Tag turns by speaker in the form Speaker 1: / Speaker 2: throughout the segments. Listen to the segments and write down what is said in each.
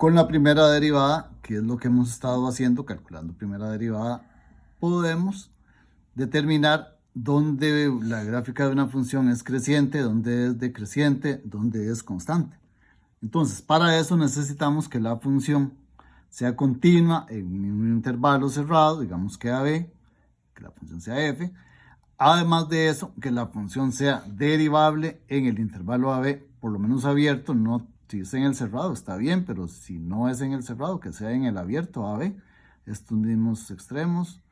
Speaker 1: Con la primera derivada, que es lo que hemos estado haciendo, calculando primera derivada, podemos determinar dónde la gráfica de una función es creciente, dónde es decreciente, dónde es constante. Entonces, para eso necesitamos que la función sea continua en un intervalo cerrado, digamos que AB, que la función sea f. Además de eso, que la función sea derivable en el intervalo AB, por lo menos abierto. No, si es en el cerrado está bien, pero si no es en el cerrado, que sea en el abierto AB, estos mismos extremos.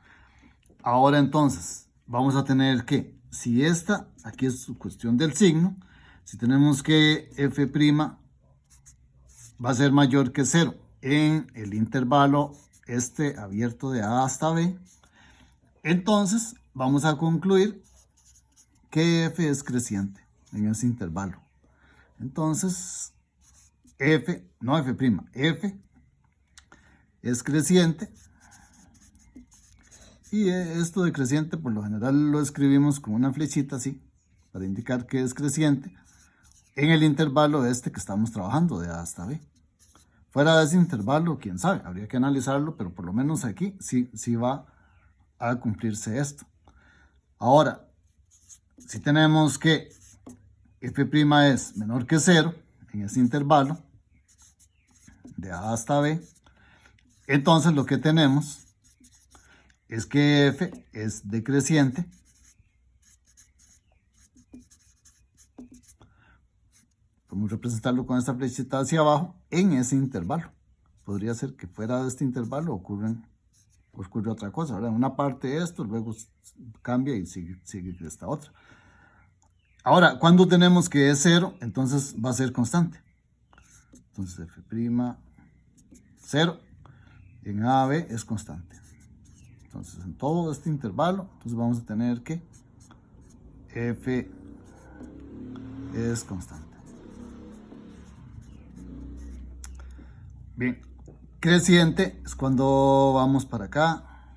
Speaker 1: Ahora entonces, vamos a tener que, si esta, aquí es cuestión del signo, si tenemos que f' va a ser mayor que 0 en el intervalo este abierto de A hasta B, entonces vamos a concluir que f es creciente en ese intervalo. Entonces, f es creciente. Y esto de creciente por lo general lo escribimos con una flechita así, para indicar que es creciente en el intervalo este que estamos trabajando, de A hasta B. Fuera de ese intervalo, quién sabe, habría que analizarlo, pero por lo menos aquí sí va a cumplirse esto. Ahora, si tenemos que f' es menor que 0 en ese intervalo, de A hasta B, entonces lo que tenemos es que f es decreciente podemos representarlo con esta flechita hacia abajo en ese intervalo. Podría ser que fuera de este intervalo ocurre otra cosa, ¿verdad? Una parte esto, luego cambia y sigue esta otra. Ahora, cuando tenemos que es 0, entonces va a ser constante. Entonces f' 0 en AB es constante. Entonces en todo este intervalo, entonces vamos a tener que f es constante. Bien, creciente es cuando vamos para acá,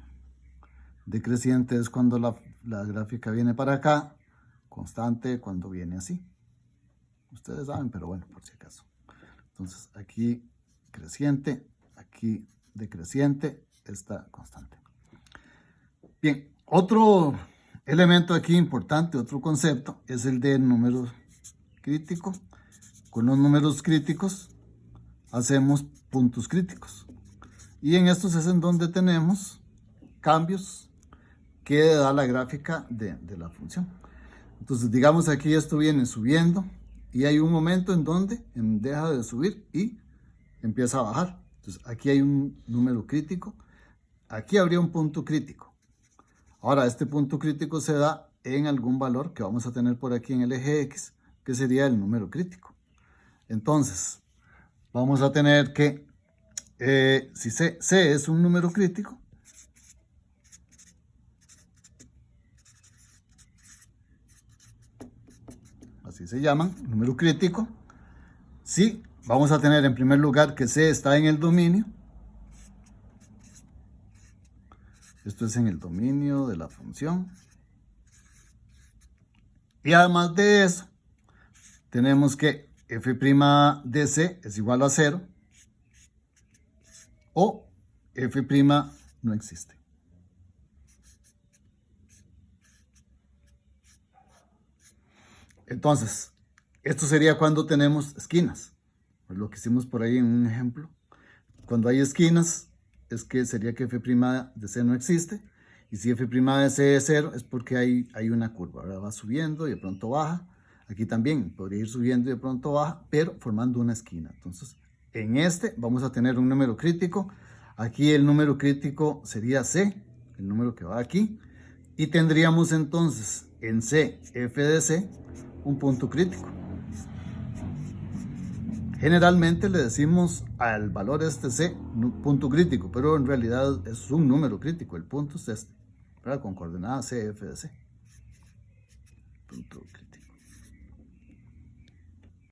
Speaker 1: decreciente es cuando la gráfica viene para acá, constante cuando viene así. Ustedes saben, pero bueno, por si acaso. Entonces aquí creciente, aquí decreciente, está constante. Bien, otro elemento aquí importante, otro concepto, es el de número crítico. Con los números críticos hacemos puntos críticos. Y en estos es en donde tenemos cambios que da la gráfica de la función. Entonces, digamos aquí esto viene subiendo y hay un momento en donde deja de subir y empieza a bajar. Entonces, aquí hay un número crítico. Aquí habría un punto crítico. Ahora, este punto crítico se da en algún valor que vamos a tener por aquí en el eje X, que sería el número crítico. Entonces, vamos a tener que, si C es un número crítico, así se llaman, número crítico, sí, vamos a tener en primer lugar que C está en el dominio. Esto es en el dominio de la función. Y además de eso, tenemos que f' de C es igual a 0 o f' no existe. Entonces, esto sería cuando tenemos esquinas. Pues lo que hicimos por ahí en un ejemplo. Cuando hay esquinas, es que sería que f' de C no existe. Y si f' de C es 0, es porque hay una curva. Ahora va subiendo y de pronto baja. Aquí también podría ir subiendo y de pronto baja, pero formando una esquina. Entonces, en este vamos a tener un número crítico. Aquí el número crítico sería C, el número que va aquí. Y tendríamos entonces en C, f de C, un punto crítico. Generalmente le decimos al valor este C punto crítico, pero en realidad es un número crítico. El punto es este, ¿verdad? Con coordenadas C, f de C. Punto crítico.